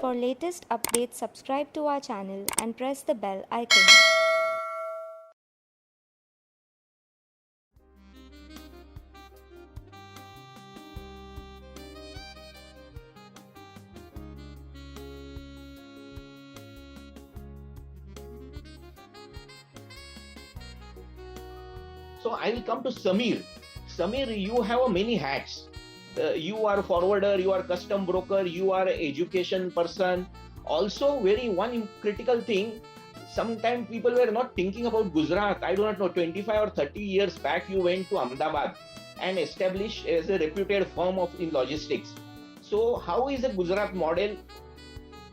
For latest updates, subscribe to our channel and press the bell icon. So I will come to Samir. Samir, you have many hats. You are forwarder, you are custom broker, you are education person. Also, very one critical thing. Sometimes people were not thinking about Gujarat. I do not know. 25 or 30 years back, you went to Ahmedabad and established as a reputed firm of in logistics. So, how is the Gujarat model?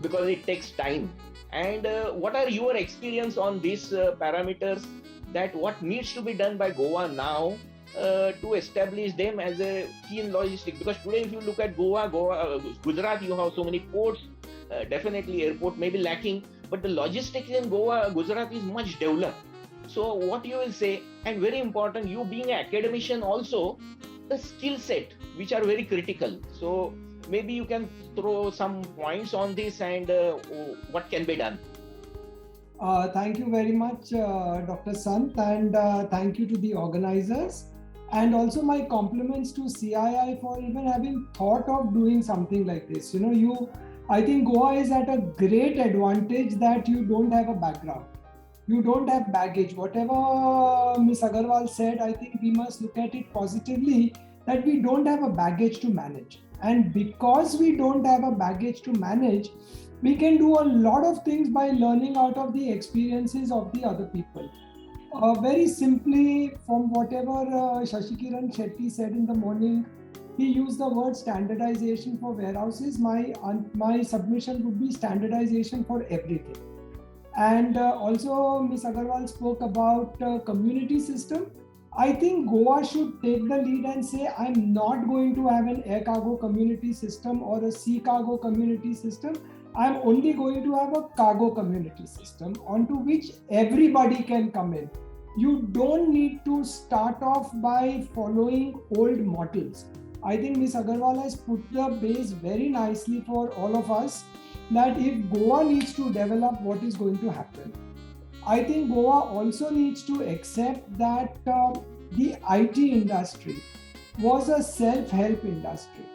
Because it takes time. And what are your experience on these parameters, that what needs to be done by Goa now to establish them as a key in logistics? Because today, if you look at Gujarat, you have so many ports. Definitely, airport may be lacking, but the logistics in Gujarat is much developed. So, what you will say, and very important, you being an academician also, the skill set which are very critical. So, maybe you can throw some points on this and what can be done. Thank you very much, Dr. Sant, and thank you to the organizers. And also my compliments to CII for even having thought of doing something like this. I think Goa is at a great advantage that you don't have a background. You don't have baggage. Whatever Ms. Agarwal said, I think we must look at it positively, that we don't have a baggage to manage. And because we don't have a baggage to manage, we can do a lot of things by learning out of the experiences of the other people. Very simply, from whatever Shashikiran Shetty said in the morning, he used the word standardization for warehouses. My submission would be standardization for everything. And also, Ms. Agarwal spoke about community system. I think Goa should take the lead and say, I'm not going to have an air cargo community system or a sea cargo community system. I'm only going to have a cargo community system onto which everybody can come in. You don't need to start off by following old models. I think Ms. Agarwal has put the base very nicely for all of us, that if Goa needs to develop, what is going to happen. I think Goa also needs to accept that the IT industry was a self-help industry.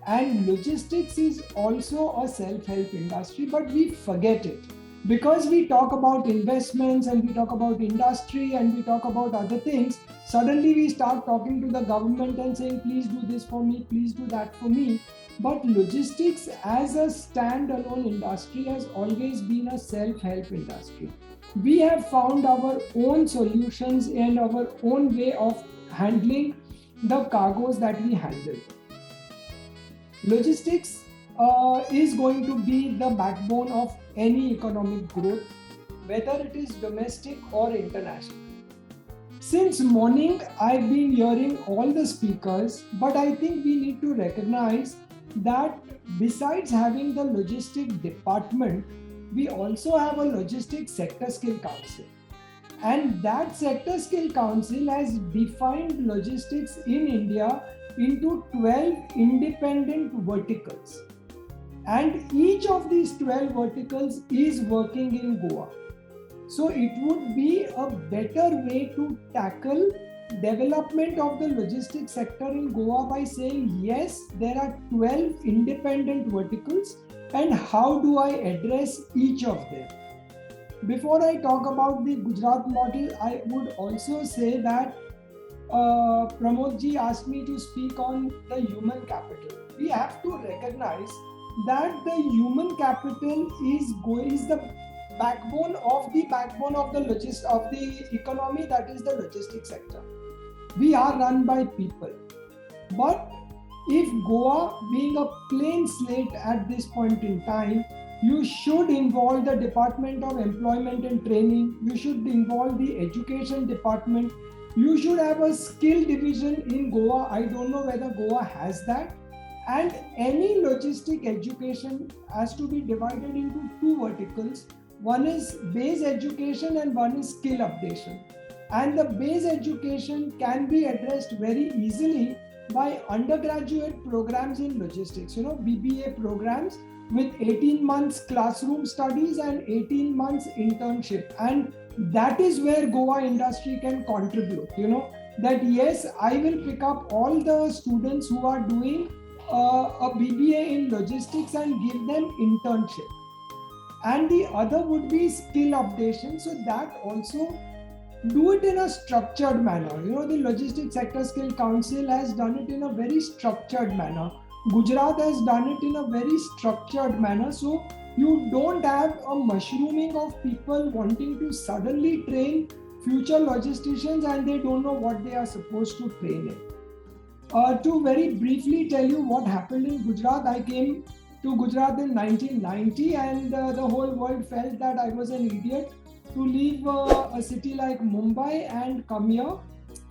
And logistics is also a self-help industry, but we forget it. Because we talk about investments and we talk about industry and we talk about other things, suddenly we start talking to the government and saying, please do this for me, please do that for me. But logistics as a standalone industry has always been a self-help industry. We have found our own solutions and our own way of handling the cargoes that we handle. Logistics is going to be the backbone of any economic growth, whether it is domestic or international. Since morning, I've been hearing all the speakers, but I think we need to recognize that besides having the logistic department, we also have a logistics sector skill council. And that sector skill council has defined logistics in India into 12 independent verticals. And each of these 12 verticals is working in Goa. So it would be a better way to tackle development of the logistics sector in Goa by saying, yes, there are 12 independent verticals, and how do I address each of them? Before I talk about the Gujarat model, I would also say that Pramodji asked me to speak on the human capital. We have to recognize that the human capital is the backbone of the economy, that is the logistics sector. We are run by people. But if Goa being a plain slate at this point in time, you should involve the Department of Employment and Training, you should involve the Education Department, you should have a skill division in Goa. I don't know whether Goa has that. And any logistic education has to be divided into two verticals. One is base education and one is skill updation. And the base education can be addressed very easily by undergraduate programs in logistics, BBA programs, with 18 months classroom studies and 18 months internship. And that is where Goa industry can contribute, that yes, I will pick up all the students who are doing a BBA in logistics and give them internship. And the other would be skill updation. So that also do it in a structured manner. The Logistics Sector Skill Council has done it in a very structured manner. Gujarat has done it in a very structured manner. So you don't have a mushrooming of people wanting to suddenly train future logisticians and they don't know what they are supposed to train in. To very briefly tell you what happened in Gujarat, I came to Gujarat in 1990 and the whole world felt that I was an idiot to leave a city like Mumbai and come here.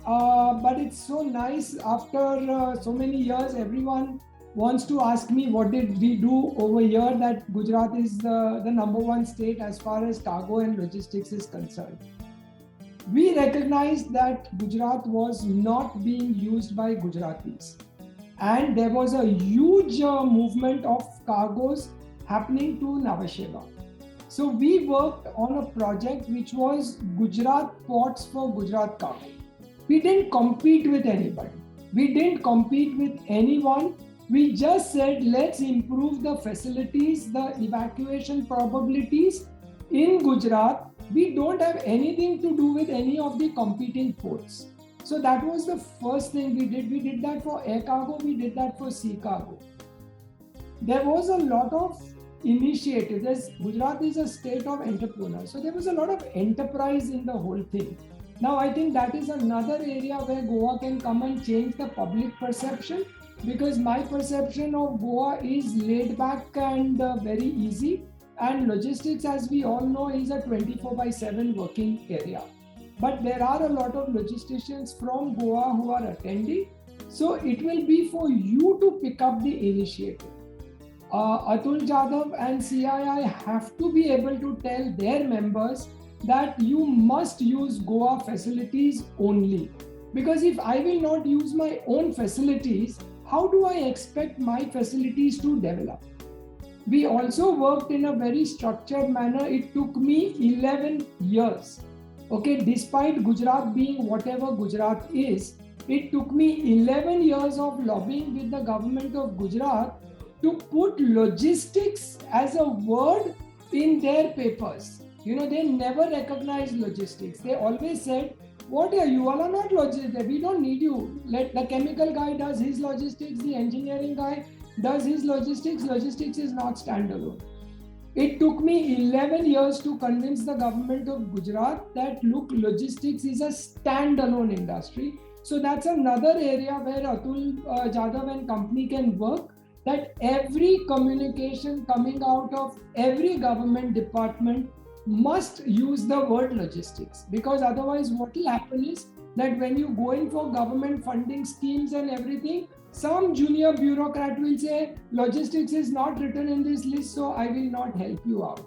But it's so nice after so many years, everyone wants to ask me what did we do over here, that Gujarat is the number one state as far as cargo and logistics is concerned. We recognized that Gujarat was not being used by Gujaratis. And there was a huge movement of cargoes happening to Nhava Sheva. So we worked on a project which was Gujarat Ports for Gujarat Cargo. We didn't compete with anybody. We didn't compete with anyone. We just said, let's improve the facilities, the evacuation probabilities in Gujarat. We don't have anything to do with any of the competing ports. So that was the first thing we did. We did that for air cargo, we did that for sea cargo. There was a lot of initiatives. Gujarat is a state of entrepreneurs. So there was a lot of enterprise in the whole thing. Now I think that is another area where Goa can come and change the public perception, because my perception of Goa is laid back and very easy. And logistics, as we all know, is a 24/7 working area. But there are a lot of logisticians from Goa who are attending. So it will be for you to pick up the initiative. Atul Jadhav and CII have to be able to tell their members that you must use Goa facilities only. Because if I will not use my own facilities, how do I expect my facilities to develop? We also worked in a very structured manner. It took me 11 years. Okay, despite Gujarat being whatever Gujarat is, it took me 11 years of lobbying with the government of Gujarat to put logistics as a word in their papers. They never recognized logistics. They always said, what are you all are not logistics. We don't need you. Let the chemical guy does his logistics, the engineering guy does his logistics. Logistics is not standalone. It took me 11 years to convince the government of Gujarat that, look, logistics is a standalone industry. So that's another area where Atul Jadhav and company can work, that every communication coming out of every government department must use the word logistics. Because otherwise what will happen is that when you go in for government funding schemes and everything, some junior bureaucrat will say, logistics is not written in this list, so I will not help you out.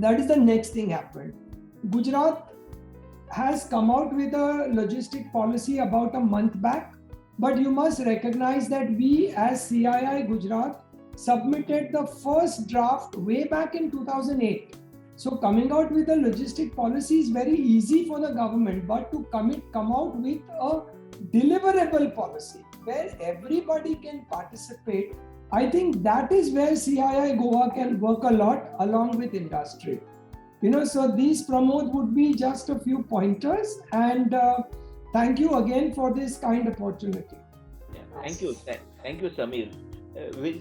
That is the next thing happened. Gujarat has come out with a logistic policy about a month back, but you must recognize that we as CII Gujarat submitted the first draft way back in 2008. So coming out with a logistic policy is very easy for the government, but to come out with a deliverable policy where everybody can participate, I think that is where CII Goa can work a lot along with industry. So these, Pramod, would be just a few pointers, and thank you again for this kind opportunity. Yeah, thank you, Samir.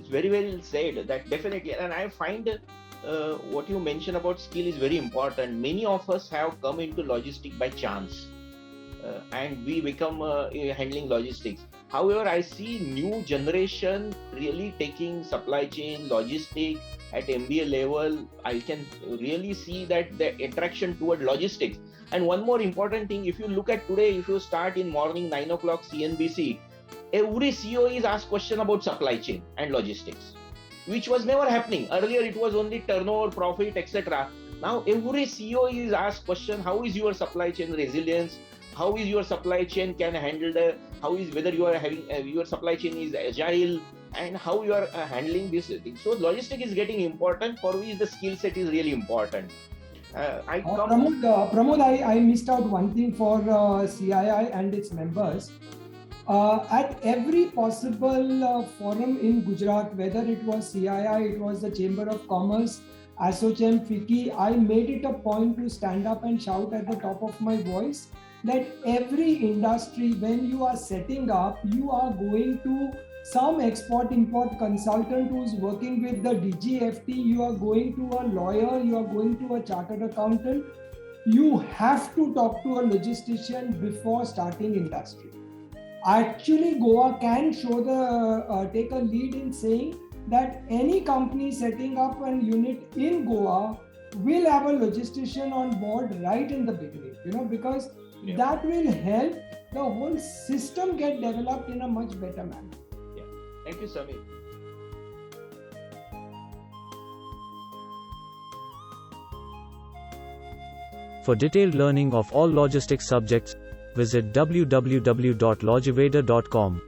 Very well said. That definitely, and I find what you mentioned about skill is very important. Many of us have come into logistics by chance, and we become handling logistics. However, I see new generation really taking supply chain, logistics at MBA level. I can really see that the attraction toward logistics. And one more important thing, if you look at today, if you start in morning 9 o'clock CNBC, every CEO is asked question about supply chain and logistics, which was never happening. Earlier, it was only turnover, profit, etc. Now, every CEO is asked question, how is your supply chain resilience? How is your supply chain can handle whether you are having your supply chain is agile, and how you are handling this thing. So logistic is getting important, for which the skill set is really important. Pramod, I missed out one thing for CII and its members. At every possible forum in Gujarat, whether it was CII, it was the Chamber of Commerce, ASSOCHAM, FICCI, I made it a point to stand up and shout at the top of my voice that every industry, when you are setting up, you are going to some export-import consultant who's working with the DGFT, you are going to a lawyer, you are going to a chartered accountant. You have to talk to a logistician before starting industry. Actually, Goa can take a lead in saying that any company setting up an unit in Goa will have a logistician on board right in the beginning, because that will help the whole system get developed in a much better manner. Thank you, Samir. For detailed learning of all logistics subjects, visit www.logiveda.com.